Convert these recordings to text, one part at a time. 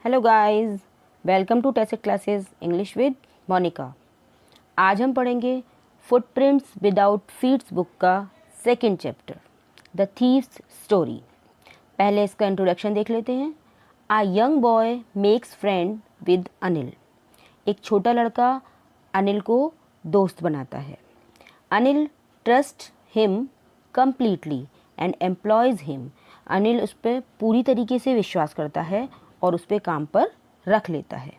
Hello guys, welcome to test classes English with Monika. आज हम पढ़ेंगे फुटप्रिंट्स विदाउट फीट्स बुक का second chapter, the thieves story. पहले इसका इंट्रोडक्शन देख लेते हैं। A young boy makes friend with Anil. एक छोटा लड़का अनिल को दोस्त बनाता है। Anil trust him completely and employs him. Anil उस पर पूरी तरीके से विश्वास करता है और उस पर काम पर रख लेता है।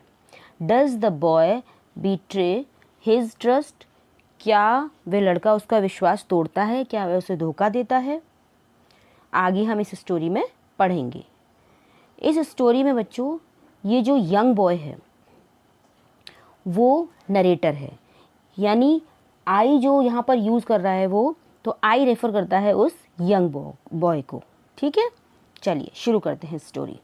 Does the boy betray his trust. क्या वह लड़का उसका विश्वास तोड़ता है? क्या वह उसे धोखा देता है? आगे हम इस स्टोरी में पढ़ेंगे। इस स्टोरी में बच्चों, ये जो यंग बॉय है वो नरेटर है, यानी आई जो यहाँ पर यूज़ कर रहा है वो, तो आई रेफर करता है उस यंग बॉय को। ठीक है, चलिए शुरू करते हैं story.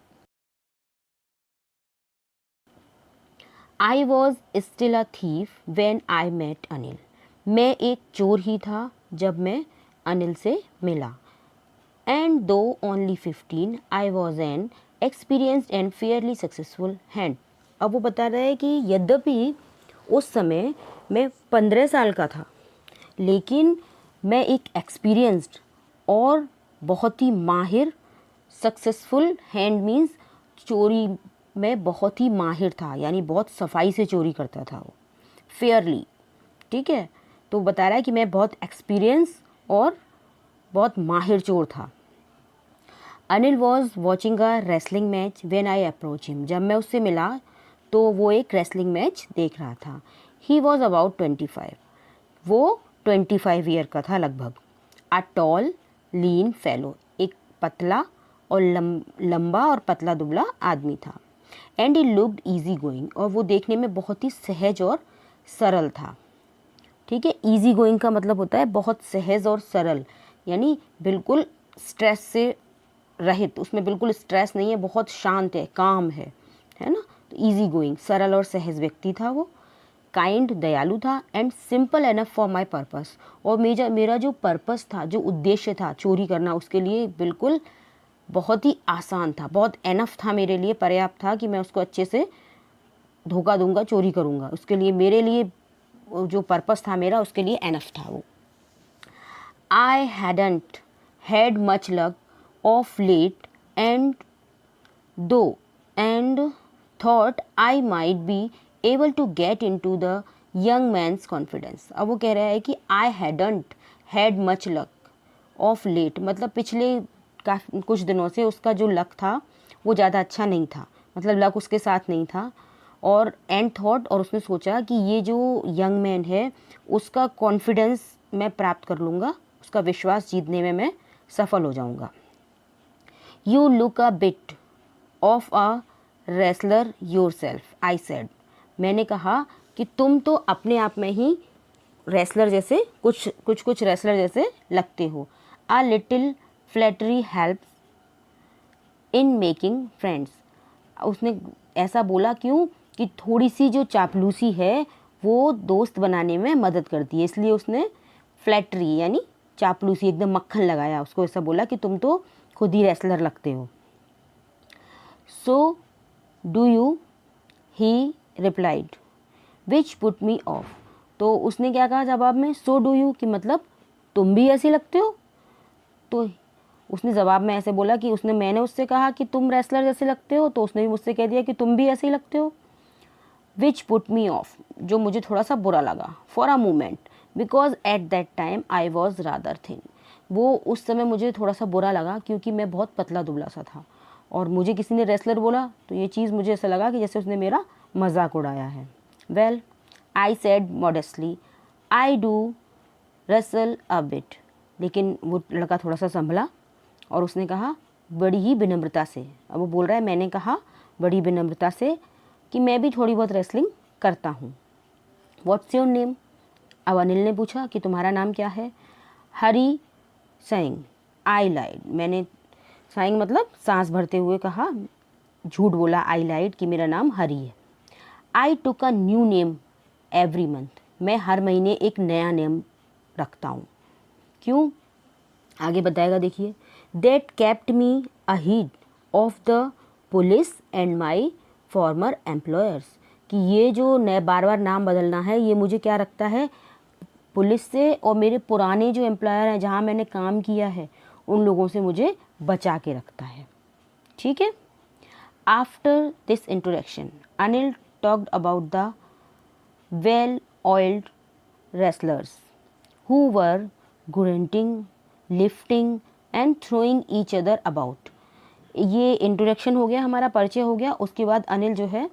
I was still a thief when I met Anil. मैं एक चोर ही था जब मैं अनिल से मिला। एंड दो only 15 I was an experienced and Fairlie successful hand. अब वो बता रहा है कि यद्यपि उस समय मैं 15 साल का था, लेकिन मैं एक एक्सपीरियंस्ड और बहुत ही माहिर, सक्सेसफुल हैंड मीन्स चोरी में बहुत ही माहिर था, यानी बहुत सफाई से चोरी करता था वो, फेयरली। ठीक है, तो बता रहा है कि मैं बहुत एक्सपीरियंस और बहुत माहिर चोर था। Anil was watching a wrestling match when I approach him. जब मैं उससे मिला तो वो एक रेसलिंग मैच देख रहा था। He was about 25। वो 25 ईयर का था लगभग। अ टॉल लीन फेलो, एक पतला और लंबा और पतला दुबला आदमी था। And he looked easy going, और वो देखने में बहुत ही सहज और सरल था। ठीक है, ईजी गोइंग का मतलब होता है बहुत सहज और सरल, यानी बिल्कुल स्ट्रेस से रहित, उसमें बिल्कुल स्ट्रेस नहीं है, बहुत शांत है, काम है ना। तो ईजी गोइंग, सरल और सहज व्यक्ति था वो। काइंड, दयालु था। And simple enough for my purpose, और मेरा जो पर्पस था, जो उद्देश्य था चोरी करना, उसके लिए बिल्कुल बहुत ही आसान था, बहुत एनफ था मेरे लिए, पर्याप्त था कि मैं उसको अच्छे से धोखा दूंगा, चोरी करूंगा। उसके लिए, मेरे लिए जो पर्पस था मेरा, उसके लिए एनफ था वो। I hadn't had much luck of late and though and thought I might be able to get into the young man's confidence. अब वो कह रहा है कि I hadn't had much luck of late, मतलब पिछले कुछ दिनों से उसका जो लक था वो ज़्यादा अच्छा नहीं था, मतलब लक उसके साथ नहीं था। और एंड थॉट, और उसने सोचा कि ये जो यंग मैन है उसका कॉन्फिडेंस मैं प्राप्त कर लूँगा, उसका विश्वास जीतने में मैं सफल हो जाऊँगा। You look a bit of a wrestler your self, I said. मैंने कहा कि तुम तो अपने आप में ही रेसलर जैसे, कुछ रेसलर जैसे लगते हो। A little flattery helps in making friends. उसने ऐसा बोला क्यों? कि थोड़ी सी जो चापलूसी है वो दोस्त बनाने में मदद करती है, इसलिए उसने फ्लैटरी यानी चापलूसी, एकदम मक्खन लगाया, उसको ऐसा बोला कि तुम तो खुद ही रेसलर लगते हो। So do you, he replied, which put me of. तो उसने क्या कहा जवाब में? सो डू यू, कि मतलब तुम भी ऐसे लगते हो। तो उसने जवाब में ऐसे बोला कि मैंने उससे कहा कि तुम रेसलर जैसे लगते हो, तो उसने भी मुझसे कह दिया कि तुम भी ऐसे ही लगते हो। विच पुट मी ऑफ, जो मुझे थोड़ा सा बुरा लगा। For a moment, because at that time I was rather thin. वो उस समय मुझे थोड़ा सा बुरा लगा क्योंकि मैं बहुत पतला दुबला सा था, और मुझे किसी ने रेसलर बोला तो ये चीज़ मुझे ऐसा लगा कि जैसे उसने मेरा मजाक उड़ाया है। Well, I said modestly, I do Russell a bit. लेकिन वो लड़का थोड़ा सा संभला और उसने कहा बड़ी ही विनम्रता से, अब वो बोल रहा है मैंने कहा बड़ी विनम्रता से कि मैं भी थोड़ी बहुत रेसलिंग करता हूँ। What's your name? अब अनिल ने पूछा कि तुम्हारा नाम क्या है? हरी सिंह, आई लाइड। मैंने साइंग मतलब सांस भरते हुए कहा, झूठ बोला, आई लाइड, कि मेरा नाम हरी है। I took a new name every month, मैं हर महीने एक नया नेम रखता हूँ। क्यों? आगे बताएगा, देखिए। That kept me ahead of the police and my former employers, कि ये जो नए बार बार नाम बदलना है ये मुझे क्या रखता है पुलिस से और मेरे पुराने जो एम्प्लॉयर हैं जहाँ मैंने काम किया है उन लोगों से मुझे बचा के रखता है। ठीक है। After this introduction Anil talked about the well oiled wrestlers who were grunting, lifting and throwing each other about। ये इंट्रोडक्शन हो गया, हमारा परिचय हो गया। उसके बाद अनिल जो है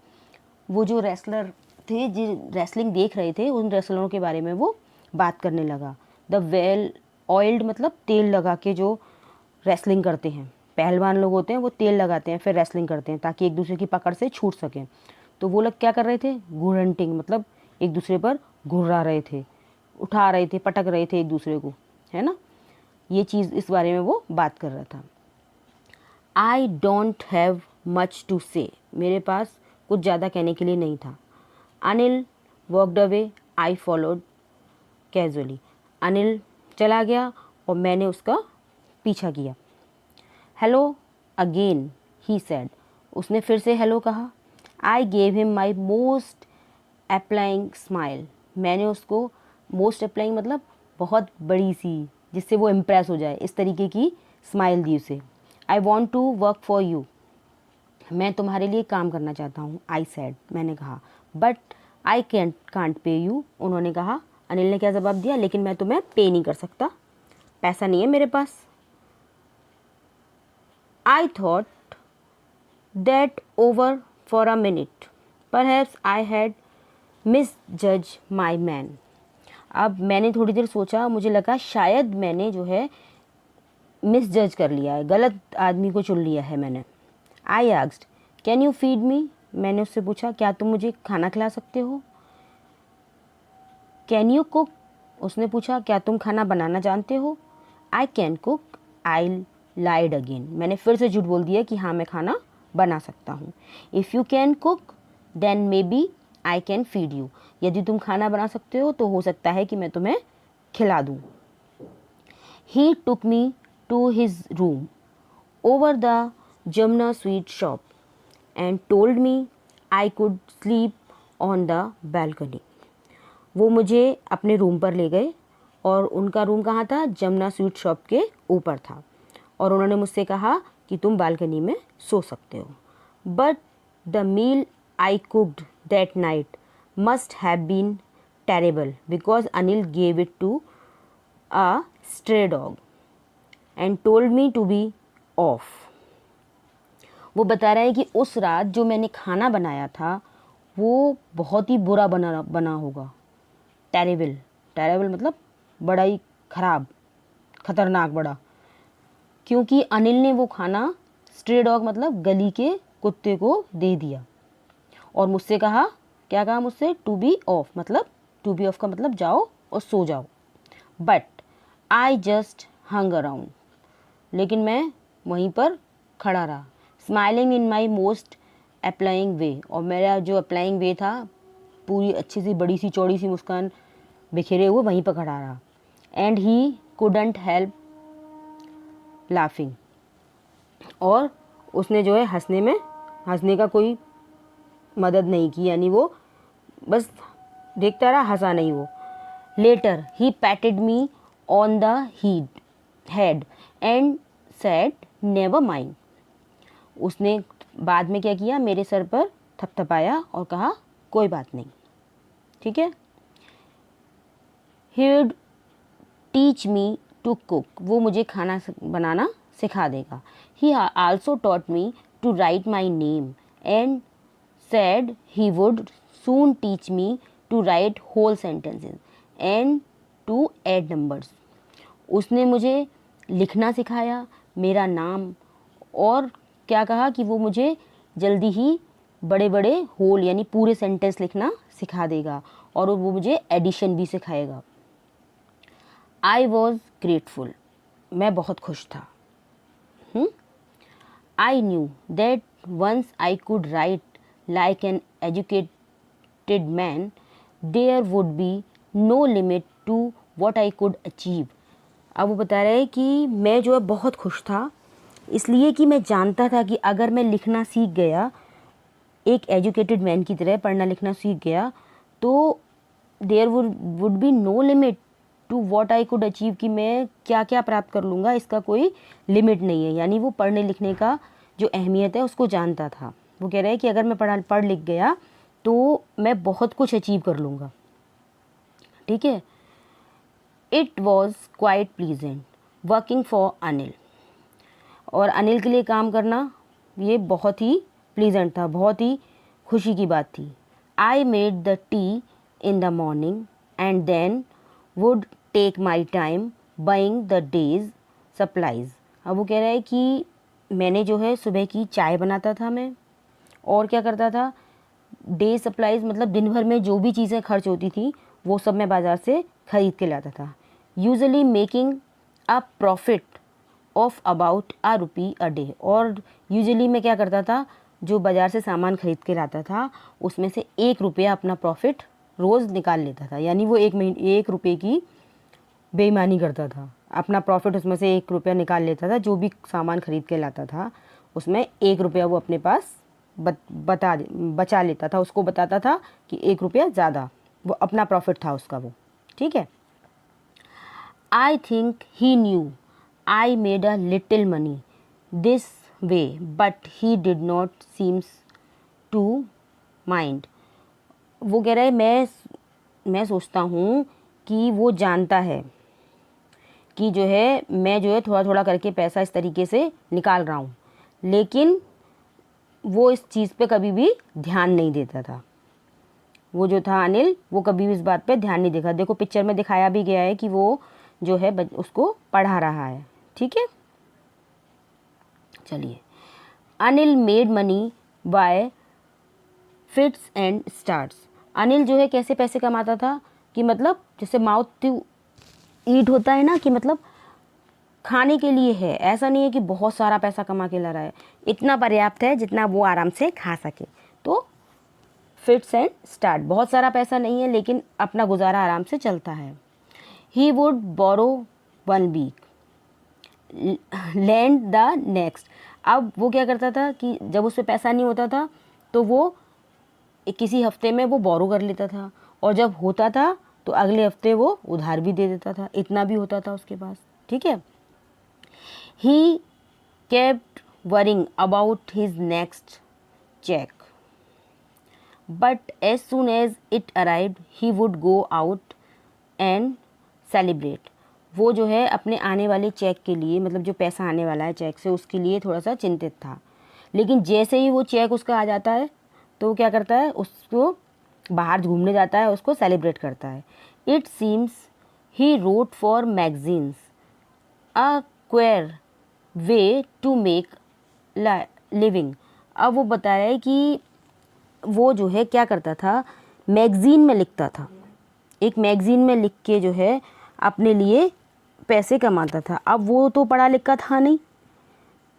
वो जो रेसलर थे जो रेसलिंग देख रहे थे उन रेसलरों के बारे में वो बात करने लगा। द वेल ऑयल्ड मतलब तेल लगा के जो रेसलिंग करते हैं, पहलवान लोग होते हैं वो तेल लगाते हैं फिर रेसलिंग करते हैं ताकि एक दूसरे की पकड़ से छूट सकें। तो वो लोग क्या कर रहे थे, ग्रंटिंग मतलब एक दूसरे पर घुर्रा रहे थे, उठा रहे थे, पटक रहे थे एक दूसरे को, है ना। ये चीज़ इस बारे में वो बात कर रहा था। I don't have much to say, मेरे पास कुछ ज़्यादा कहने के लिए नहीं था। Anil walked away, I followed casually, Anil चला गया और मैंने उसका पीछा किया। हेलो अगेन ही सेड, उसने फिर से हेलो कहा। I gave him my most applying smile, मैंने उसको मोस्ट अप्लाइंग मतलब बहुत बड़ी सी जिससे वो इम्प्रेस हो जाए इस तरीके की स्माइल दी उसे। I want to work for you, मैं तुम्हारे लिए काम करना चाहता हूँ। आई सेड, मैंने कहा। But I can't pay you, उन्होंने कहा। अनिल ने क्या जवाब दिया, लेकिन मैं तुम्हें पे नहीं कर सकता, पैसा नहीं है मेरे पास। I thought that over for a minute, perhaps I had misjudge my man. अब मैंने थोड़ी देर सोचा, मुझे लगा शायद मैंने जो है मिस जज कर लिया है, गलत आदमी को चुन लिया है मैंने। I asked can you feed me, मैंने उससे पूछा क्या तुम मुझे खाना खिला सकते हो। कैन यू कुक, उसने पूछा क्या तुम खाना बनाना जानते हो। I can cook, I lied again, मैंने फिर से झूठ बोल दिया कि हाँ मैं खाना बना सकता हूँ। If you can cook then maybe I can feed you, यदि तुम खाना बना सकते हो तो हो सकता है कि मैं तुम्हें खिला दूँ। He took me to his room over the Jamuna sweet shop and told me I could sleep on the balcony. वो मुझे अपने रूम पर ले गए और उनका रूम कहाँ था, जमुना स्वीट शॉप के ऊपर था, और उन्होंने मुझसे कहा कि तुम बालकनी में सो सकते हो। But the meal I cooked that night must have been terrible because Anil gave it to a stray dog and told me to be off. वो बता रहा है कि उस रात जो मैंने खाना बनाया था वो बहुत ही बुरा बना होगा। टेरेबल, टेरेबल मतलब बड़ा ही खराब, खतरनाक, बड़ा, क्योंकि अनिल ने वो खाना स्ट्रे डॉग मतलब गली के कुत्ते को दे दिया और मुझसे कहा, क्या कहा मुझसे, टू बी ऑफ, मतलब टू बी ऑफ का मतलब जाओ और सो जाओ। But I just hung around, लेकिन मैं वहीं पर खड़ा रहा। Smiling in my most appealing way, और मेरा जो अप्लाइंग वे था पूरी अच्छी सी बड़ी सी चौड़ी सी मुस्कान बिखेरे हुए वहीं पर खड़ा रहा। And he couldn't help laughing, और उसने जो है हंसने का कोई मदद नहीं की, यानी वो बस देखता रहा, हंसा नहीं वो। Later he patted me on the head and said never mind, उसने बाद में क्या किया, मेरे सर पर थपथपाया और कहा कोई बात नहीं, ठीक है। He would teach me to cook, वो मुझे खाना बनाना सिखा देगा। He also taught me to write my name and said he would soon teach me to write whole sentences and to add numbers, उसने मुझे लिखना सिखाया, मेरा नाम, और क्या कहा कि वो मुझे जल्दी ही बड़े बड़े होल यानी पूरे सेंटेंस लिखना सिखा देगा और वो मुझे एडिशन भी सिखाएगा। आई वॉज ग्रेटफुल, मैं बहुत खुश था। I knew that once I could write like an educated man there would be no limit to what I could achieve. अब वो बता रहे हैं कि मैं जो है बहुत खुश था इसलिए कि मैं जानता था कि अगर मैं लिखना सीख गया एक एजुकेटेड मैन की तरह पढ़ना लिखना सीख गया तो there would be no limit to what I could achieve, कि मैं क्या क्या प्राप्त कर लूँगा इसका कोई लिमिट नहीं है। यानी वो पढ़ने लिखने का जो अहमियत है उसको जानता था। वो कह रहा है कि अगर मैं पढ़ लिख गया तो मैं बहुत कुछ अचीव कर लूँगा। ठीक है। It was quite pleasant working for Anil, और अनिल के लिए काम करना ये बहुत ही प्लीजेंट था, बहुत ही खुशी की बात थी। I made the tea in the morning and then would take my time buying the day's supplies. अब वो कह रहा है कि मैंने जो है सुबह की चाय बनाता था मैं, और क्या करता था, डे सप्लाइज मतलब दिन भर में जो भी चीज़ें खर्च होती थी वो सब मैं बाज़ार से ख़रीद के लाता था। Usually making a profit of about ₹1 a day, और यूजुअली मैं क्या करता था, जो बाज़ार से सामान खरीद के लाता था उसमें से ₹1 अपना प्रॉफिट रोज़ निकाल लेता था। यानी वो ₹1 की बेईमानी करता था, अपना प्रॉफिट उसमें से ₹1 निकाल लेता था। जो भी सामान खरीद के लाता था उसमें ₹1 वो अपने पास बचा लेता था, उसको बताता था कि ₹1 ज़्यादा, वो अपना प्रॉफिट था उसका वो। ठीक है। I think he knew I made a little money this way but he did not seems to mind. वो कह रहा है मैं सोचता हूँ कि वो जानता है कि जो है मैं जो है थोड़ा थोड़ा करके पैसा इस तरीके से निकाल रहा हूँ, लेकिन वो इस चीज़ पे कभी भी ध्यान नहीं देता था। वो जो था अनिल, वो कभी भी इस बात पे ध्यान नहीं देखा। देखो पिक्चर में दिखाया भी गया है कि वो जो है उसको पढ़ा रहा है। ठीक है। चलिए, Anil made money by fits and starts. Anil जो है कैसे पैसे कमाता था, कि मतलब जैसे माउथ टू ईट होता है ना, कि मतलब खाने के लिए है, ऐसा नहीं है कि बहुत सारा पैसा कमा के ला रहा है, इतना पर्याप्त है जितना वो आराम से खा सके। तो फिट्स एंड स्टार्ट, बहुत सारा पैसा नहीं है लेकिन अपना गुजारा आराम से चलता है। He would borrow 1 week land the next. अब वो क्या करता था कि जब उस पर पैसा नहीं होता था तो वो किसी हफ्ते में वो बोरो कर लेता था, और जब होता था तो अगले हफ्ते वो उधार भी दे देता था, इतना भी होता था उसके पास। ठीक है। He kept worrying about his next cheque but as soon as it arrived he would go out and celebrate. वो जो है अपने आने वाले चेक के लिए, मतलब जो पैसा आने वाला है चेक से, उसके लिए थोड़ा सा चिंतित था, लेकिन जैसे ही वो चेक उसका आ जाता है तो वो क्या करता है, उसको बाहर घूमने जाता है, उसको सेलिब्रेट करता है। It seems he wrote for magazines a queer way to make living. अब वो बता रहा है कि वो जो है क्या करता था, मैगज़ीन में लिखता था, एक मैगज़ीन में लिख के जो है अपने लिए पैसे कमाता था। अब वो तो पढ़ा लिखा था नहीं,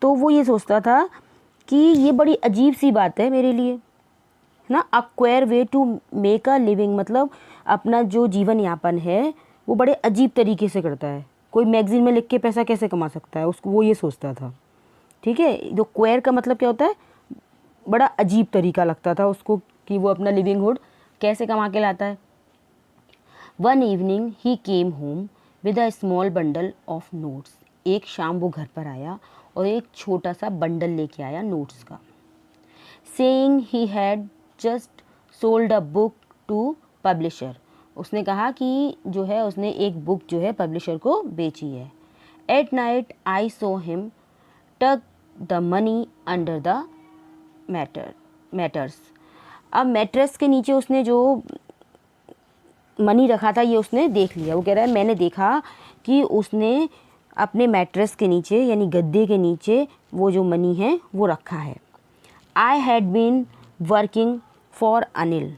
तो वो ये सोचता था कि ये बड़ी अजीब सी बात है मेरे लिए, है ना। A queer way to make a living, मतलब अपना जो जीवन यापन है वो बड़े अजीब तरीके से करता है, कोई मैगज़ीन में लिख के पैसा कैसे कमा सकता है, उसको वो ये सोचता था। ठीक है। जो क्वेयर का मतलब क्या होता है, बड़ा अजीब तरीका लगता था उसको कि वो अपना लिविंगहुड कैसे कमा के लाता है। One evening he came home with a small bundle of notes. एक शाम वो घर पर आया और एक छोटा सा बंडल लेके आया नोट्स का। Saying he had just sold a book to publisher. उसने कहा कि जो है उसने एक बुक जो है पब्लिशर को बेची है। At night I saw him tuck the money under the mattress. अब मैट्रेस के नीचे उसने जो मनी रखा था ये उसने देख लिया। वो कह रहा है मैंने देखा कि उसने अपने मैट्रेस के नीचे यानी गद्दे के नीचे वो जो मनी है वो रखा है। I had been working for Anil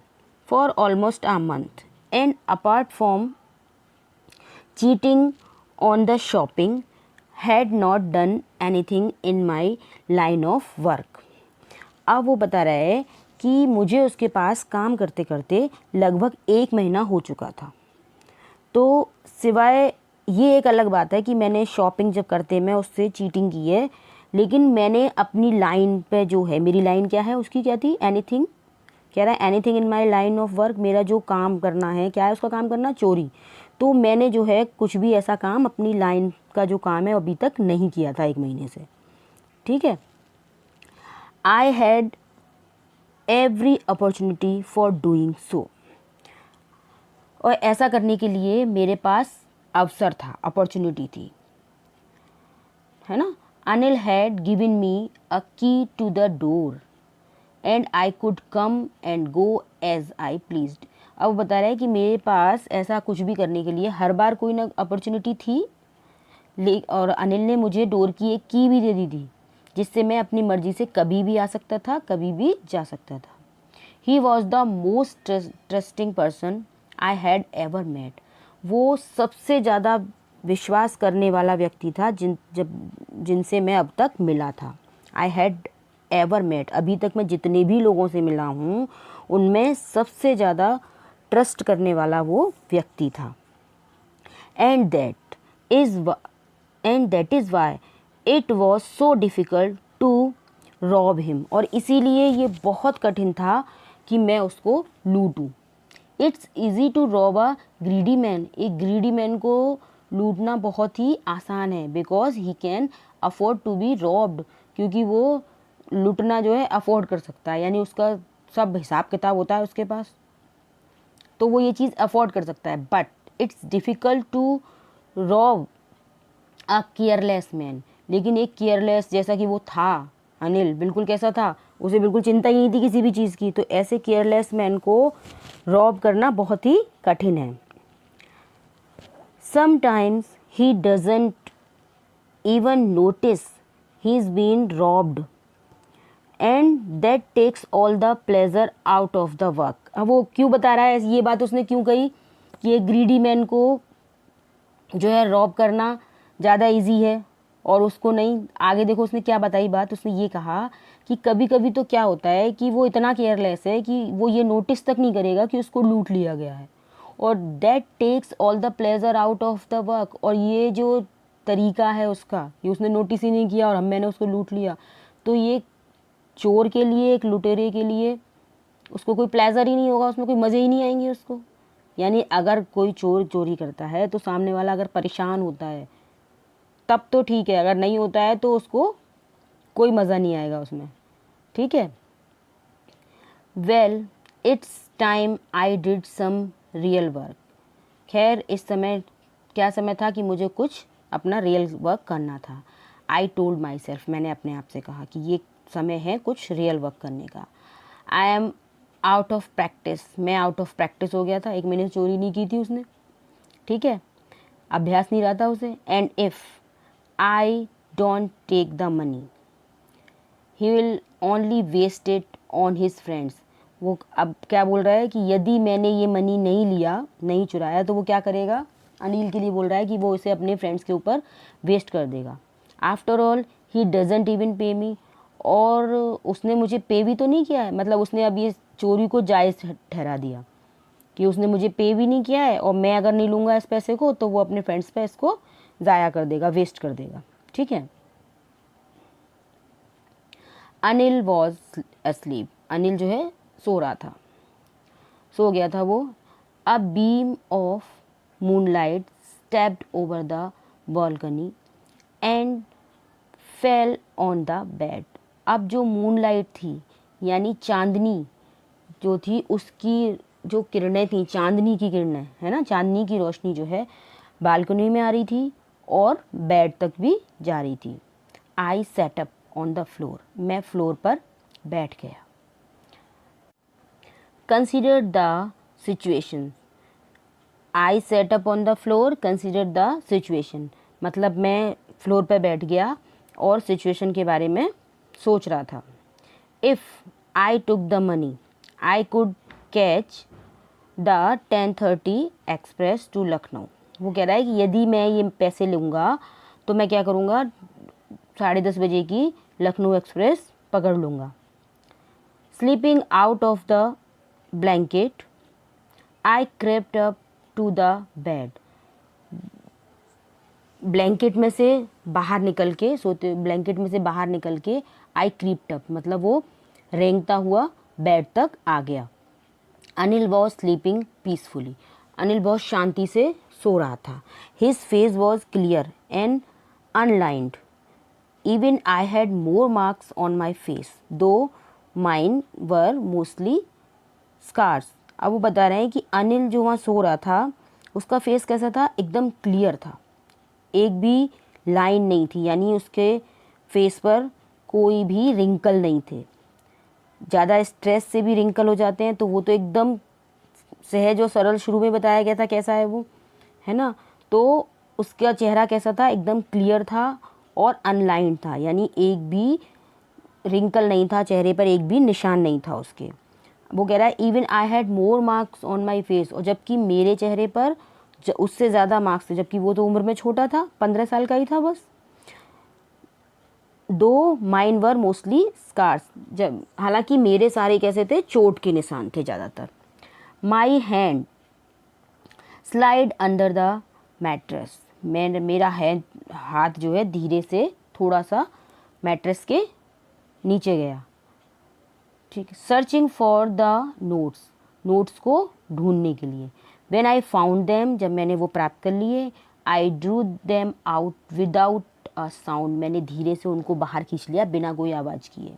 for almost a month and apart from cheating on the shopping had not done anything in my line of work. अब वो बता रहा है कि मुझे उसके पास काम करते करते लगभग 1 महीना हो चुका था। तो सिवाय ये एक अलग बात है कि मैंने शॉपिंग जब करते मैं उससे चीटिंग की है, लेकिन मैंने अपनी लाइन पे जो है, मेरी लाइन क्या है उसकी, क्या थी, एनीथिंग, कह रहा है anything in my line of work, मेरा जो काम करना है, क्या है उसका काम करना, चोरी। तो मैंने जो है कुछ भी ऐसा काम अपनी लाइन का जो काम है अभी तक नहीं किया था 1 महीने से, ठीक है। I had every opportunity for doing so, और ऐसा करने के लिए मेरे पास अवसर था, अपॉर्चुनिटी थी, है ना। Anil had given me a key to the door and I could come and go as I pleased. अब वो बता रहा है कि मेरे पास ऐसा कुछ भी करने के लिए हर बार कोई ना अपॉर्चुनिटी थी, और अनिल ने मुझे डोर की एक की भी दे दी थी, जिससे मैं अपनी मर्जी से कभी भी आ सकता था, कभी भी जा सकता था। He was the most trusting person I had ever met, वो सबसे ज़्यादा विश्वास करने वाला व्यक्ति था जिनसे मैं अब तक मिला था। आई हैड एवर मेट, अभी तक मैं जितने भी लोगों से मिला हूँ उनमें सबसे ज़्यादा ट्रस्ट करने वाला वो व्यक्ति था। And that is why it was so difficult to rob him, और इसीलिए ये बहुत कठिन था कि मैं उसको लूटूं। It's easy to rob a greedy man, एक ग्रीडी मैन को लूटना बहुत ही आसान है, because he can afford to be robbed, क्योंकि वो लूटना जो है अफोर्ड कर सकता है, यानी उसका सब हिसाब किताब होता है उसके पास, तो वो ये चीज़ अफोर्ड कर सकता है। But it's difficult to rob a careless man, लेकिन एक केयरलेस, जैसा कि वो था अनिल, बिल्कुल कैसा था, उसे बिल्कुल चिंता ही नहीं थी किसी भी चीज़ की, तो ऐसे केयरलेस मैन को रॉब करना बहुत ही कठिन है। Sometimes he doesn't even notice he is been robbed and that takes all the pleasure out of the work. अब वो क्यों बता रहा है, ये बात उसने क्यों कही कि एक ग्रीडी मैन को जो है रॉब करना ज़्यादा इजी है और उसको नहीं। आगे देखो उसने क्या बताई बात, उसने ये कहा कि कभी कभी तो क्या होता है कि वो इतना केयरलेस है कि वो ये नोटिस तक नहीं करेगा कि उसको लूट लिया गया है, और that takes all the pleasure out of the work, और ये जो तरीका है उसका, ये उसने नोटिस ही नहीं किया और मैंने उसको लूट लिया, तो ये चोर के लिए, एक लुटेरे के लिए उसको कोई प्लेजर ही नहीं होगा, उसमें कोई मज़े ही नहीं आएंगे उसको। यानी अगर कोई चोर चोरी करता है तो सामने वाला अगर परेशान होता है तब तो ठीक है, अगर नहीं होता है तो उसको कोई मज़ा नहीं आएगा उसमें, ठीक है। Well it's time I did some real work, खैर इस समय क्या समय था कि मुझे कुछ अपना रियल वर्क करना था। आई टोल्ड माई सेल्फ, मैंने अपने आप से कहा कि ये समय है कुछ रियल वर्क करने का। I am out of practice, मैं आउट ऑफ प्रैक्टिस हो गया था, 1 महीने से चोरी नहीं की थी उसने, ठीक है, अभ्यास नहीं रहा था उसे। And if I don't take the money he will only waste it on his friends, वो अब क्या बोल रहा है कि यदि मैंने ये मनी नहीं लिया, नहीं चुराया, तो वो क्या करेगा, अनिल के लिए बोल रहा है कि वो इसे अपने फ्रेंड्स के ऊपर वेस्ट कर देगा। After all he doesn't even पे मी, और उसने मुझे पे भी तो नहीं किया है, मतलब उसने अब ये चोरी को जायज़ ठहरा दिया कि उसने मुझे पे भी नहीं किया है, और मैं अगर नहीं लूँगा इस पैसे को तो वो अपने फ्रेंड्स पे इसको ज़ाया कर देगा, वेस्ट कर देगा, ठीक है। अनिल वॉज अस्लीप, अनिल जो है सो रहा था, सो गया था वो। A beam of moonlight stepped over the balcony and fell on the bed. अब जो मूनलाइट थी यानी चांदनी जो थी, उसकी जो किरणें थी, चांदनी की किरणें, है ना, चांदनी की रोशनी जो है बालकनी में आ रही थी और बेड तक भी जा रही थी। I sat up on the floor, मैं फ्लोर पर बैठ गया। Consider the situation, I sat up on the floor, consider the situation, मतलब मैं फ्लोर पर बैठ गया और सिचुएशन के बारे में सोच रहा था। If I took the money I could catch the 10:30 express to Lucknow, वो कह रहा है कि यदि मैं ये पैसे लूँगा तो मैं क्या करूँगा, 10:30 बजे की लखनऊ एक्सप्रेस पकड़ लूँगा। Sleeping out of the blanket I crept up to the bed, blanket में से बाहर निकल के ब्लैंकेट में से बाहर निकल के आई क्रीप्ड अप, मतलब वो रेंगता हुआ बेड तक आ गया। Anil was sleeping peacefully, Anil बहुत शांति से सो रहा था। His face was clear and unlined. Even I had more marks on my face दो माइन वर मोस्टली स्कार्स। अब वो बता रहे हैं कि अनिल जो वहाँ सो रहा था उसका फेस कैसा था, एकदम क्लियर था, एक भी लाइन नहीं थी, यानी उसके फेस पर कोई भी रिंकल नहीं थे। ज़्यादा स्ट्रेस से भी रिंकल हो जाते हैं, तो वो तो एकदम सहज और सरल शुरू में बताया गया था कैसा है वो, है ना। तो उसका चेहरा कैसा था, एकदम क्लियर था और अनलाइंड था, यानी एक भी रिंकल नहीं था चेहरे पर, एक भी निशान नहीं था उसके। वो कह रहा है even I had more marks on my face, और जबकि मेरे चेहरे पर उससे ज़्यादा मार्क्स थे, जबकि वो तो उम्र में छोटा था, 15 साल का ही था बस। दो माइन वर मोस्टली स्कार्स, जब हालांकि मेरे सारे कैसे थे, चोट के निशान थे ज़्यादातर। My hand slide under the mattress, मेरा हाथ जो है धीरे से थोड़ा सा मैट्रेस के नीचे गया। ठीक है। Searching for the notes, notes को ढूंढने के लिए। व्हेन आई फाउंड देम, जब मैंने वो प्राप्त कर लिए। I drew them out without a sound, मैंने धीरे से उनको बाहर खींच लिया बिना कोई आवाज़ किए।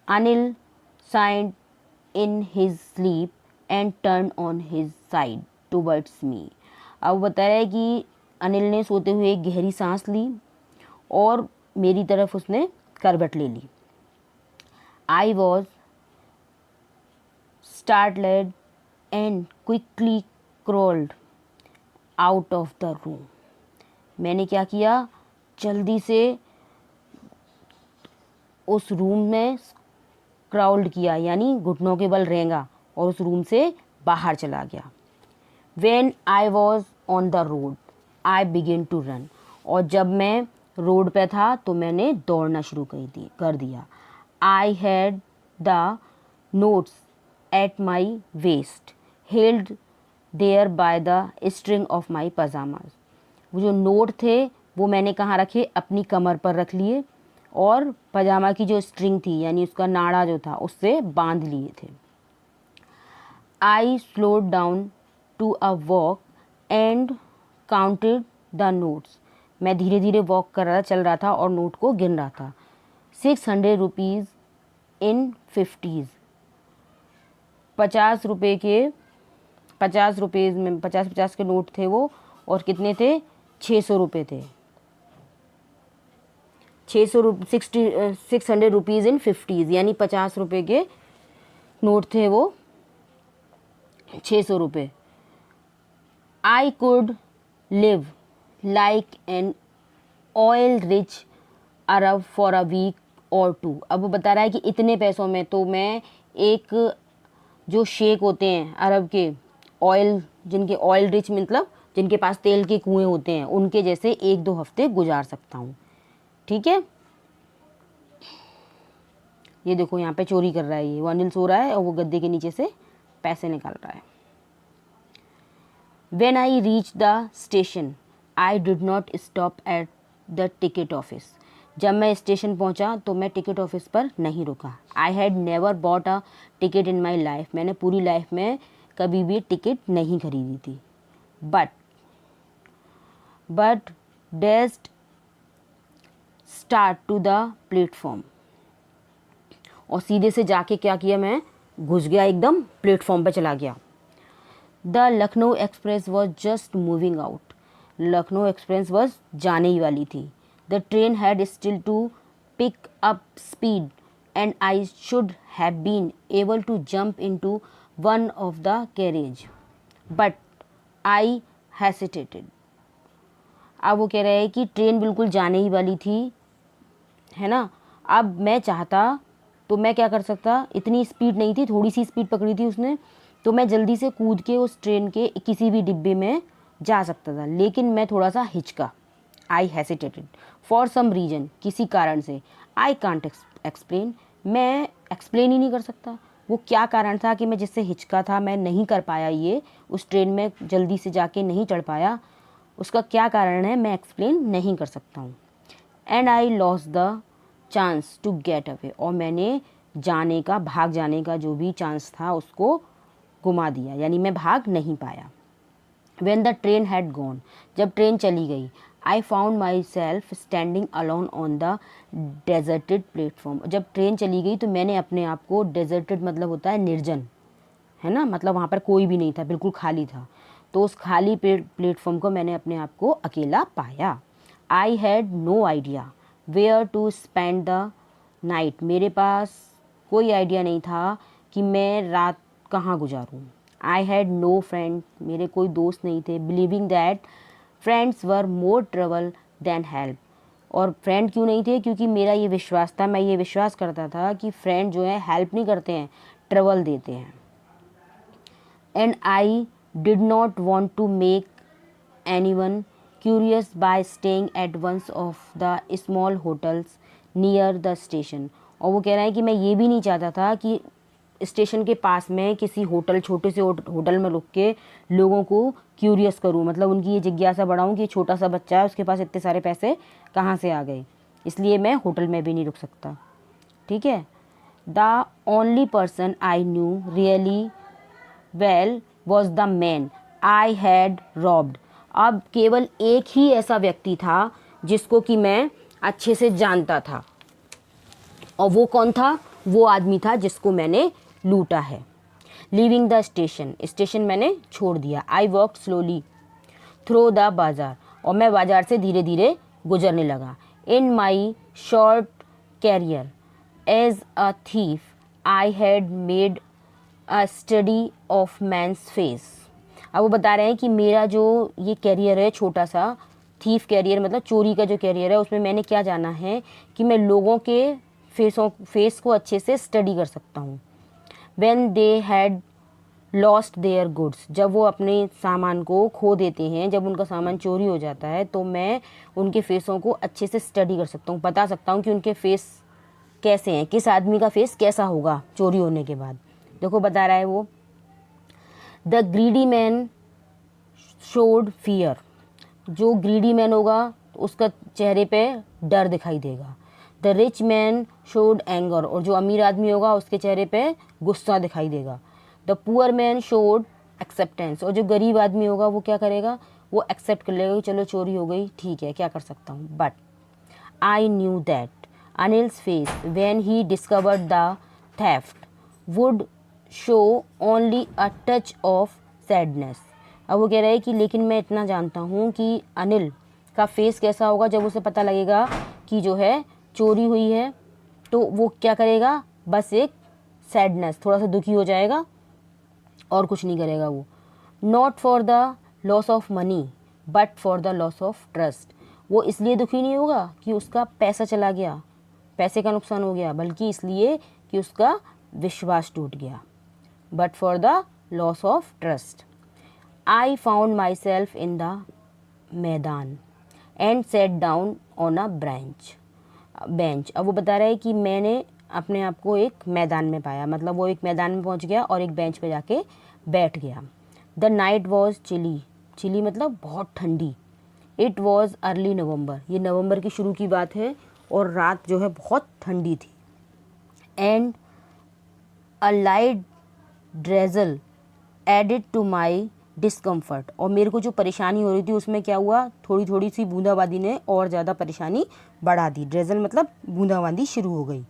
Anil signed in his sleep and turn on his side towards me. अब बता रहा है कि अनिल ने सोते हुए एक गहरी सांस ली और मेरी तरफ उसने करवट ले ली। I was startled and quickly crawled out of the room। मैंने क्या किया, जल्दी से उस रूम में क्राउल्ड किया, यानी घुटनों के बल रेंगा और उस रूम से बाहर चला गया। When I was on the road, I began to run। और जब मैं रोड पे था तो मैंने दौड़ना शुरू कर दिया। I had the notes at my waist, held there by the string of my pajamas। वो जो नोट थे वो मैंने कहाँ रखे, अपनी कमर पर रख लिए और पजामा की जो स्ट्रिंग थी, यानी उसका नाड़ा जो था, उससे बांध लिए थे। I slowed down to a walk and counted the notes। मैं धीरे धीरे वॉक कर रहा था, चल रहा था और नोट को गिन रहा था। 600 रुपीज़ इन 50s, 50 रुपये के 50 रुपीज़ में 50 के नोट थे वो, और कितने थे, 600 रुपये थे। 600 रुपीज़ इन 50s, यानी 50 रुपये के नोट थे वो, 600 रुपये। I could live like an oil rich Arab for a week or two. अब वो बता रहा है कि इतने पैसों में तो मैं एक जो शेख होते हैं अरब के, ऑयल, जिनके ऑयल रिच मतलब जिनके पास तेल के कुएं होते हैं, उनके जैसे 1-2 हफ्ते गुजार सकता हूँ। ठीक है। ये देखो यहाँ पे चोरी कर रहा है ये, वो अनिल सो रहा है और वो गद्दे के नीचे से पैसे निकाल रहा है। When I reached the station, I did not stop at the ticket office। जब मैं स्टेशन पहुंचा तो मैं टिकट ऑफिस पर नहीं रुका। I had never bought a ticket in my life। मैंने पूरी लाइफ में कभी भी टिकट नहीं खरीदी थी। But dashed start to the platform। और सीधे से जाके क्या किया, मैं घुस गया, एकदम प्लेटफॉर्म पे चला गया। The Lucknow express was just moving out. Lucknow express was जाने ही वाली थी। The train had still to pick up speed and I should have been able to jump into one of the carriage, but I hesitated. अब वो कह रहे हैं कि ट्रेन बिल्कुल जाने ही वाली थी, है ना। अब मैं चाहता तो मैं क्या कर सकता, इतनी स्पीड नहीं थी, थोड़ी सी स्पीड पकड़ी थी उसने, तो मैं जल्दी से कूद के उस ट्रेन के किसी भी डिब्बे में जा सकता था, लेकिन मैं थोड़ा सा हिचका। आई हेसिटेटेड फॉर सम रीज़न, किसी कारण से। आई कांट एक्सप्लेन, मैं एक्सप्लेन ही नहीं कर सकता वो क्या कारण था कि मैं जिससे हिचका था, मैं नहीं कर पाया ये, उस ट्रेन में जल्दी से जाके नहीं चढ़ पाया। उसका क्या कारण है मैं एक्सप्लेन नहीं कर सकता हूँ। And I lost the chance to get away, और मैंने जाने का, भाग जाने का जो भी चांस था उसको गुमा दिया, यानी मैं भाग नहीं पाया। When the train had gone, जब ट्रेन चली गई, I found myself standing alone on the deserted platform। जब ट्रेन चली गई तो मैंने अपने आप को, deserted मतलब होता है निर्जन, है ना, मतलब वहाँ पर कोई भी नहीं था, बिल्कुल खाली था, तो उस खाली प्लेटफॉर्म को मैंने अपने आप को अकेला पाया। I had no idea where to spend the night, मेरे पास कोई आइडिया नहीं था कि मैं रात कहाँ गुजारूँ। आई हैड नो फ्रेंड, मेरे कोई दोस्त नहीं थे। Believing that friends were more trouble than help, और फ्रेंड क्यों नहीं थे, क्योंकि मेरा ये विश्वास था, मैं ये विश्वास करता था कि फ्रेंड जो है हेल्प नहीं करते हैं, ट्रबल देते हैं। And I did not want to make anyone curious by staying at one of the small hotels near the station, और वो कह रहा है कि मैं ये भी नहीं चाहता था कि स्टेशन के पास में किसी होटल, छोटे से होटल में रुक के लोगों को क्यूरियस करूं, मतलब उनकी ये जिज्ञासा बढ़ाऊं कि छोटा सा बच्चा है, उसके पास इतने सारे पैसे कहाँ से आ गए, इसलिए मैं होटल में भी नहीं रुक सकता। ठीक है। The only person I knew really well was the man I had robbed, अब केवल एक ही ऐसा व्यक्ति था जिसको कि मैं अच्छे से जानता था, और वो कौन था, वो आदमी था जिसको मैंने लूटा है। लीविंग द स्टेशन, स्टेशन मैंने छोड़ दिया। I walked slowly through the bazaar, और मैं बाजार से धीरे धीरे गुजरने लगा। In my short career as a thief I had made a study of man's face, अब वो बता रहे हैं कि मेरा जो ये कैरियर है छोटा सा, थीफ कैरियर मतलब चोरी का जो कैरियर है, उसमें मैंने क्या जाना है कि मैं लोगों के फेस को अच्छे से स्टडी कर सकता हूँ। When they had lost their goods, जब वो अपने सामान को खो देते हैं, जब उनका सामान चोरी हो जाता है, तो मैं उनके फेसों को अच्छे से स्टडी कर सकता हूँ, बता सकता हूँ कि उनके फेस कैसे हैं, किस आदमी का फेस कैसा होगा चोरी होने के बाद। देखो बता रहा है वो, the greedy man showed fear, जो ग्रीडी मैन होगा उसका चेहरे पे डर दिखाई देगा। The rich man showed anger, और जो अमीर आदमी होगा उसके चेहरे पे गुस्सा दिखाई देगा। The poor man showed acceptance, और जो गरीब आदमी होगा वो क्या करेगा, वो एक्सेप्ट कर लेगा कि चलो चोरी हो गई, ठीक है क्या कर सकता हूँ। But I knew that Anil's face when he discovered the theft would show only a touch of sadness, अब वो कह रहे हैं कि लेकिन मैं इतना जानता हूँ कि अनिल का फेस कैसा होगा जब उसे पता लगेगा कि जो है चोरी हुई है, तो वो क्या करेगा, बस एक सैडनेस, थोड़ा सा दुखी हो जाएगा और कुछ नहीं करेगा वो। Not for the loss of money but for the loss of trust, वो इसलिए दुखी नहीं होगा कि उसका पैसा चला गया, पैसे का नुकसान हो गया, बल्कि इसलिए कि उसका विश्वास टूट गया। But for the loss of trust. I found myself in the maidan and sat down on a bench, अब वो बता रहा है कि मैंने अपने आप को एक मैदान में पाया, मतलब वो एक मैदान में पहुंच गया और एक बेंच पे जाके बैठ गया। The night was chilly, chilly मतलब बहुत ठंडी। इट वॉज अर्ली नवंबर, ये नवंबर की शुरू की बात है, और रात जो है बहुत ठंडी थी। And a light drizzle added to my discomfort, और मेरे को जो परेशानी हो रही थी उसमें क्या हुआ, थोड़ी थोड़ी सी बूंदाबांदी ने और ज़्यादा परेशानी बढ़ा दी। ड्रेजल मतलब बूंदाबांदी शुरू हो गई,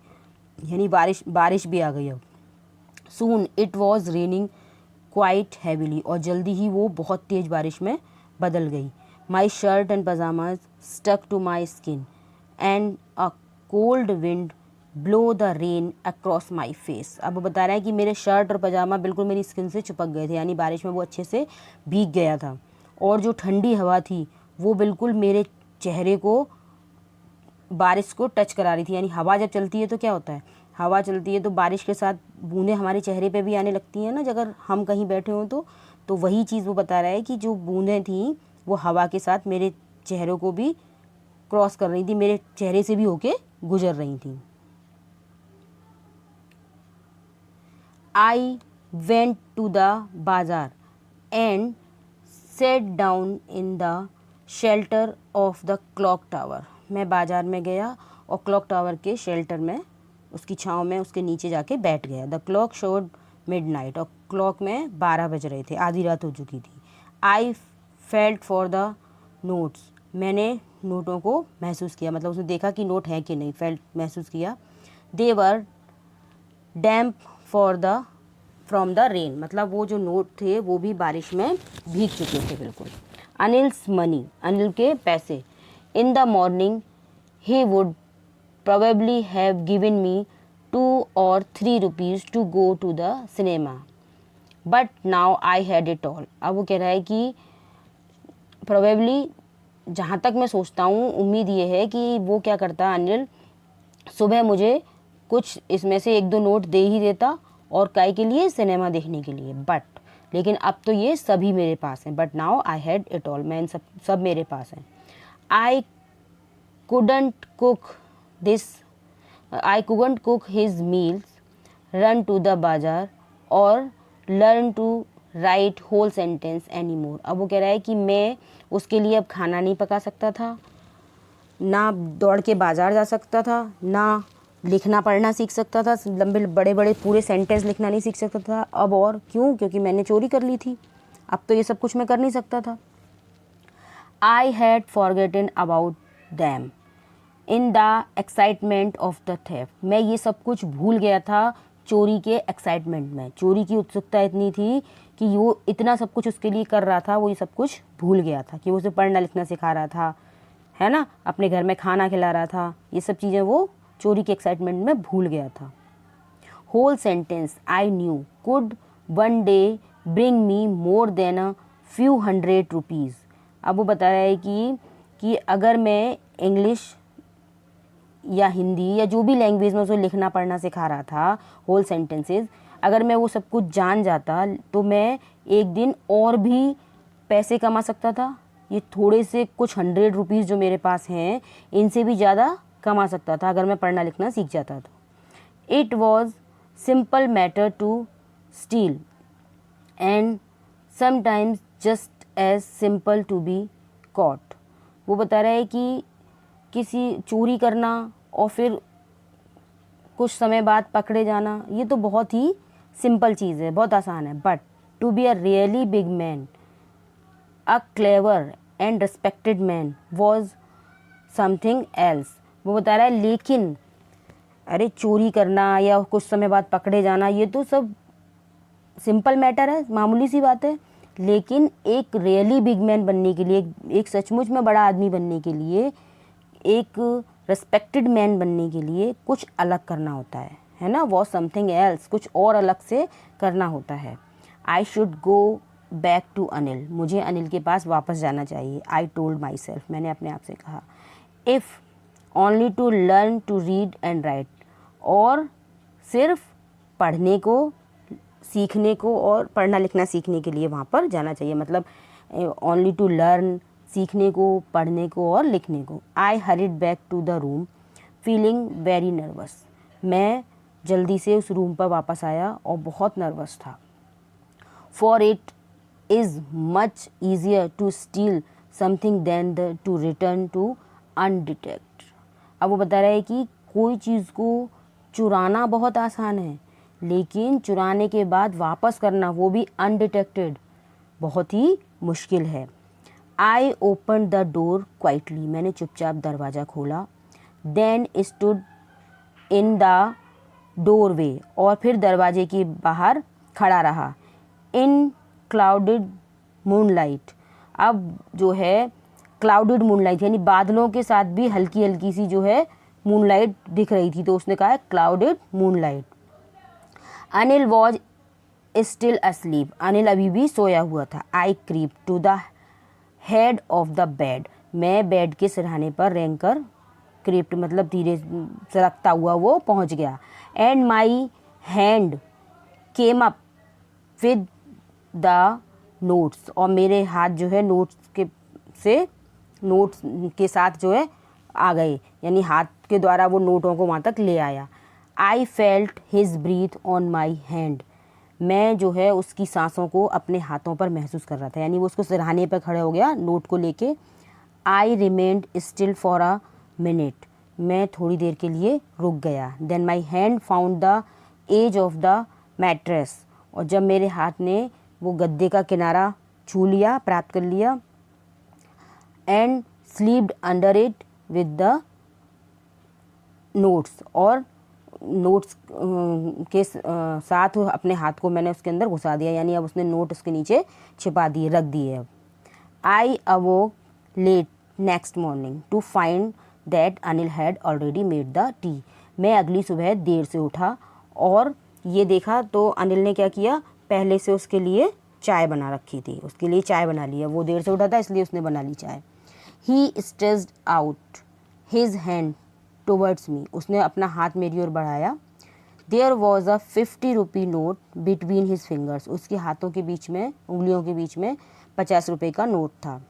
यानी बारिश भी आ गई अब। Soon it was raining quite heavily, और जल्दी ही वो बहुत तेज़ बारिश में बदल गई। My shirt and pyjamas stuck to my skin and a cold wind blew the rain across my face, अब वो बता रहा है कि मेरे शर्ट और पजामा बिल्कुल मेरी स्किन से चिपक गए थे, यानी बारिश में वो अच्छे से भीग गया था, और जो ठंडी हवा थी वो बिल्कुल मेरे चेहरे को, बारिश को टच करा रही थी। यानी हवा जब चलती है तो क्या होता है, हवा चलती है तो बारिश के साथ बूंदें हमारे चेहरे पे भी आने लगती हैं ना, अगर हम कहीं बैठे हों तो वही चीज़ वो बता रहा है कि जो बूंदें थीं वो हवा के साथ मेरे चेहरे को भी क्रॉस कर रही थी, मेरे चेहरे से भी होके गुजर रही थी। आई वेंट टू द बाजार and sat down in the shelter of the clock tower, मैं बाज़ार में गया और क्लॉक टावर के शेल्टर में, उसकी छाँव में उसके नीचे जाके बैठ गया। द क्लॉक शोड मिडनाइट, और क्लॉक में 12 बज रहे थे, आधी रात हो चुकी थी। I felt for the notes, मैंने नोटों को महसूस किया, मतलब उसने देखा कि नोट है कि नहीं, फेल्ट महसूस किया। They were damp for the from the rain, मतलब वो जो नोट थे वो भी बारिश में भीग चुके थे बिल्कुल। अनिल्स मनी, अनिल के पैसे। इन the morning he would probably have given me 2 or 3 rupees to go to the cinema, but now I had it all। अब वो कह रहा है कि probably, जहाँ तक मैं सोचता हूँ, उम्मीद ये है कि वो क्या करता अनिल, सुबह मुझे कुछ इसमें से 1-2 नोट दे ही देता, और काय के लिए, सिनेमा देखने के लिए। बट लेकिन अब तो ये सभी मेरे पास हैं, but now I had it all, मैं इन सब मेरे पास हैं। आई couldn't cook this, I couldn't cook his meals, run to the bazaar or learn to write whole sentence anymore। अब वो कह रहा है कि मैं उसके लिए अब खाना नहीं पका सकता था, ना दौड़ के बाज़ार जा सकता था, ना लिखना पढ़ना सीख सकता था, लंबे बड़े बड़े पूरे सेंटेंस लिखना नहीं सीख सकता था। अब और क्यों? क्योंकि मैंने चोरी कर ली थी, अब तो ये सब कुछ मैं कर नहीं सकता था। I had forgotten about them in the excitement of the theft, मैं ये सब कुछ भूल गया था चोरी के एक्साइटमेंट में। चोरी की उत्सुकता इतनी थी कि वो इतना सब कुछ उसके लिए कर रहा था, वो ये सब कुछ भूल गया था कि वो उसे पढ़ना लिखना सिखा रहा था, है ना, अपने घर में खाना खिला रहा था, ये सब चीज़ें वो चोरी के एक्साइटमेंट में भूल गया था। Whole sentence I knew could one day bring me more than a few 100 rupees. अब वो बता रहा है कि अगर मैं इंग्लिश या हिंदी या जो भी लैंग्वेज में उसे लिखना पढ़ना सिखा रहा था, होल सेंटेंसेस, अगर मैं वो सब कुछ जान जाता तो मैं एक दिन और भी पैसे कमा सकता था। ये थोड़े से कुछ 100 रुपीज़ जो मेरे पास हैं, इनसे भी ज़्यादा कमा सकता था अगर मैं पढ़ना लिखना सीख जाता तो। It was simple matter to steal and sometimes just as simple to be caught. वो बता रहा है कि किसी चोरी करना और फिर कुछ समय बाद पकड़े जाना, ये तो बहुत ही सिंपल चीज़ है, बहुत आसान है। But to be a really big man, a clever and respected man was something else. वो बता रहा है लेकिन अरे चोरी करना या कुछ समय बाद पकड़े जाना, ये तो सब सिंपल मैटर है, मामूली सी बात है। लेकिन एक रियली बिग मैन बनने के लिए, एक सचमुच में बड़ा आदमी बनने के लिए, एक रिस्पेक्टेड मैन बनने के लिए कुछ अलग करना होता है ना, वॉज समथिंग एल्स, कुछ और अलग से करना होता है। I should go back to Anil, मुझे अनिल के पास वापस जाना चाहिए। आई टोल्ड माई सेल्फ, मैंने अपने आप से कहा। If only to learn to read and write, और सिर्फ पढ़ने को, सीखने को और पढ़ना लिखना सीखने के लिए वहाँ पर जाना चाहिए, मतलब ओनली टू लर्न, सीखने को, पढ़ने को और लिखने को। I hurried back to the room feeling very nervous, मैं जल्दी से उस रूम पर वापस आया और बहुत नर्वस था। For it is much easier to steal something than to return to undetected. अब वो बता रहा है कि कोई चीज़ को चुराना बहुत आसान है, लेकिन चुराने के बाद वापस करना, वो भी अनडिटेक्टेड, बहुत ही मुश्किल है। I open the door quietly, मैंने चुपचाप दरवाज़ा खोला। Then stood in the doorway, और फिर दरवाजे के बाहर खड़ा रहा। इन क्लाउडेड मूनलाइट, अब जो है क्लाउडेड मूनलाइट यानी बादलों के साथ भी हल्की हल्की सी जो है मूनलाइट दिख रही थी, तो उसने कहा है clouded moonlight. Anil was still asleep, Anil अभी भी सोया हुआ था। I crept to the head of the bed, मैं बेड के सिरहाने पर रेंग कर, क्रिप्ट मतलब धीरे सरकता हुआ वो पहुंच गया। And my hand came up with the notes, और मेरे हाथ जो है नोट्स के साथ जो है आ गए, यानी हाथ के द्वारा वो नोटों को वहाँ तक ले आया। I felt his breath on my hand, मैं जो है उसकी सांसों को अपने हाथों पर महसूस कर रहा था, यानी वो उसको सिरहाने पर खड़े हो गया नोट को लेके। I remained still for a minute, मैं थोड़ी देर के लिए रुक गया। Then my hand found the edge of the mattress, और जब मेरे हाथ ने वो गद्दे का किनारा छू लिया, प्राप्त कर लिया। And slept under it with the notes, और नोट्स के साथ अपने हाथ को मैंने उसके अंदर घुसा दिया, यानी अब उसने नोट उसके नीचे छिपा दिए, रख दिए। अब I awoke late next morning to find that Anil had already made the tea, मैं अगली सुबह देर से उठा और ये देखा तो अनिल ने क्या किया, पहले से उसके लिए चाय बना रखी थी, उसके लिए चाय बना लिया, वो देर से उठा था इसलिए उसने बना ली चाय। He stretched out his hand towards me, उसने अपना हाथ मेरी ओर बढ़ाया। There was a 50 rupee note between his fingers, उसके हाथों के बीच में, उंगलियों के बीच में 50 रुपये का नोट था।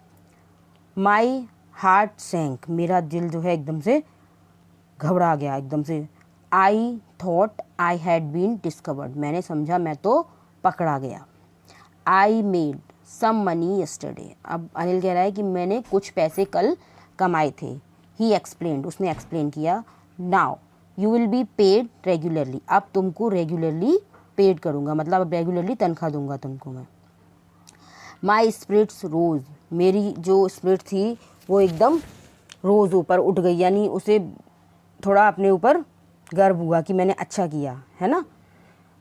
माई हार्ट सैंक, मेरा दिल जो है एकदम से घबरा गया, एकदम से। I thought I had been discovered, मैंने समझा मैं तो पकड़ा गया। I made some money yesterday, अब अनिल कह रहा है कि मैंने कुछ पैसे कल कमाए थे। ही एक्सप्लेन्ड, उसने एक्सप्लेन किया। Now you will be paid regularly, अब तुमको रेगुलरली पेड करूँगा, मतलब अब रेगुलरली तनख्वाह दूंगा तुमको मैं। माई स्पिरिट्स रोज, मेरी जो स्पिरिट थी वो एकदम रोज़ ऊपर उठ गई, यानी उसे थोड़ा अपने ऊपर गर्व हुआ कि मैंने अच्छा किया, है ना।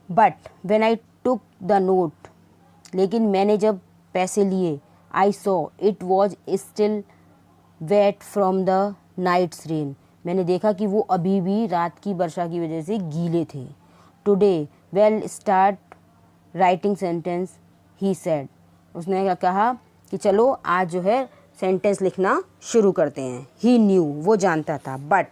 But when I took the note, लेकिन मैंने जब पैसे लिए, I saw it was still wet from the night's rain, मैंने देखा कि वो अभी भी रात की वर्षा की वजह से गीले थे। Today well start writing sentence, he said, उसने कहा कि चलो आज जो है सेंटेंस लिखना शुरू करते हैं। ही न्यू, वो जानता था। But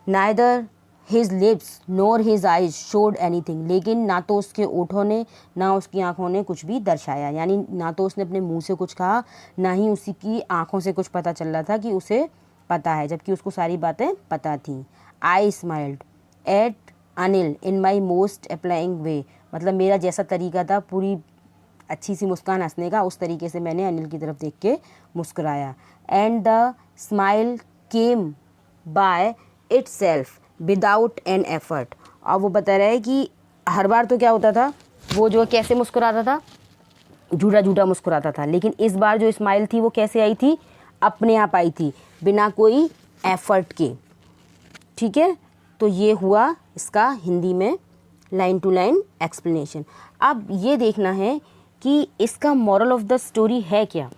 neither his lips NOR his eyes showed anything, लेकिन ना तो उसके ओठों ने ना उसकी आंखों ने कुछ भी दर्शाया, यानी ना तो उसने अपने मुंह से कुछ कहा, ना ही उसी की आंखों से कुछ पता चल रहा था कि उसे पता है, जबकि उसको सारी बातें पता थी। I smiled at Anil in my most appealing way, मतलब मेरा जैसा तरीका था पूरी अच्छी सी मुस्कान हंसने का, उस तरीके से मैंने अनिल की तरफ देख के मुस्कुराया। And the smile came by it self without an effort, और वो बता रहा है कि हर बार तो क्या होता था, वो जो कैसे मुस्कुराता था, झूठा झूठा मुस्कुराता था, लेकिन इस बार जो स्माइल थी वो कैसे आई थी, अपने आप आई थी, बिना कोई एफर्ट के। ठीक है, तो ये हुआ इसका हिंदी में लाइन टू लाइन एक्सप्लेनेशन। अब ये देखना है कि इसका मॉरल ऑफ द स्टोरी है क्या।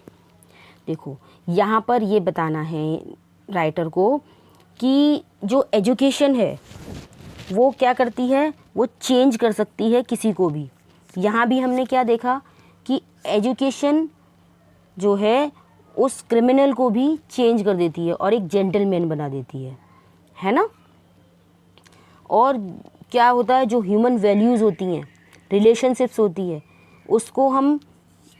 देखो यहाँ पर ये बताना है राइटर को कि जो एजुकेशन है वो क्या करती है, वो चेंज कर सकती है किसी को भी। यहाँ भी हमने क्या देखा कि एजुकेशन जो है उस क्रिमिनल को भी चेंज कर देती है और एक जेंटलमैन बना देती है ना। और क्या होता है, जो ह्यूमन वैल्यूज़ होती हैं, रिलेशनशिप्स होती है, उसको हम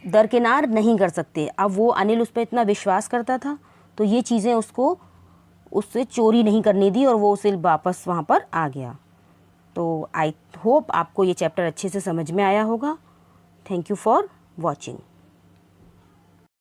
दरकिनार नहीं कर सकते। अब वो अनिल उस पर इतना विश्वास करता था तो ये चीज़ें उसको उससे चोरी नहीं करने दी और वो उसे वापस वहाँ पर आ गया। तो आई होप आपको ये चैप्टर अच्छे से समझ में आया होगा। Thank you for watching.